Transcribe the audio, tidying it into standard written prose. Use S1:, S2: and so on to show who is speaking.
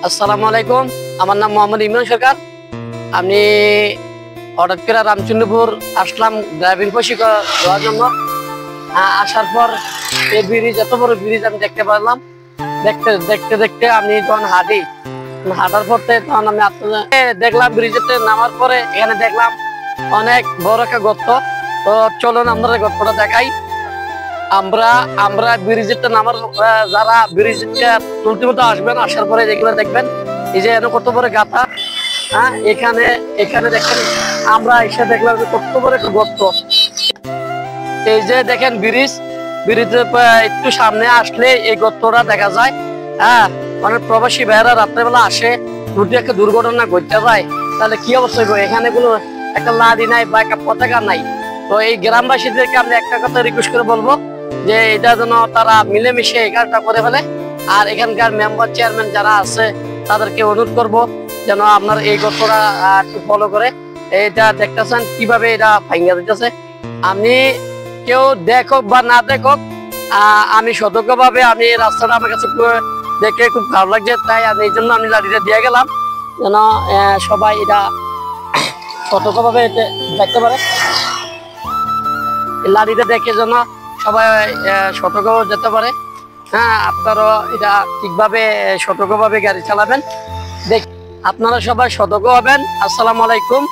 S1: আসসালামু আলাইকুম, আমার নাম মোহাম্মদ ইমরান সরকার। আমি হঠাৎ করে রামচন্দ্রপুর আসলাম ড্রাইভিং প্রশিক্ষণ দেওয়ার জন্য। আসার পর এই ব্রিজ, এত বড় ব্রিজ আমি দেখতে পারলাম। দেখতে দেখতে দেখতে আমি যখন হাঁটার পর তখন আমি দেখলাম ব্রিজেতে নামার পরে এখানে দেখলাম অনেক বড় একটা গর্ত। তো চলুন আমরা গর্তটা দেখাই। আমরা ব্রিজেতে নামার যারা ব্রিজটা তুলতে মতো আসবেন, আসার পরে যেগুলো দেখবেন এই যে কত বড় গাথা। এখানে দেখেন আমরা এসে দেখলাম কত বড় একটা গর্ত। এই যে দেখেন ব্রিজের একটু সামনে আসলে এই গর্তটা দেখা যায়। অনেক প্রবাসী ভাইয়েরা রাত্রেবেলা আসে, যদি একটা দুর্ঘটনা ঘটতে যায় তাহলে কি অবস্থা হবে। এখানে কোনো একটা লাঠি নাই বা একটা পতাকা নাই। তো এই গ্রামবাসীদেরকে আমি একটা কথা রিকোয়েস্ট করে বলবো যে এটা যেন তারা মিলেমিশে এই কাজটা করে ফেলে। আর এখানকার মেম্বার চেয়ারম্যান যারা আছে তাদেরকে অনুরোধ করব যেন আপনার এই গল্পটা একটু ফলো করে। এটা দেখতেছেন কিভাবে এটা ভাঙা দিতেছে। আমি কেউ দেখুক বা না দেখুক, আমি সতর্কভাবে আমি রাস্তাটা আমার কাছে দেখে খুব ভালো লাগছে, তাই আমি এই জন্য আমি লাঠিটা দিয়ে গেলাম যেন সবাই এটা সতর্কভাবে দেখতে পারে। লাঠিটা দেখে যেন সবাই সতর্ক যেতে পারে। আপনারাও এটা ঠিকভাবে সতর্কভাবে গাড়ি চালাবেন। আপনারা সবাই সতর্ক হবেন। আসসালামু আলাইকুম।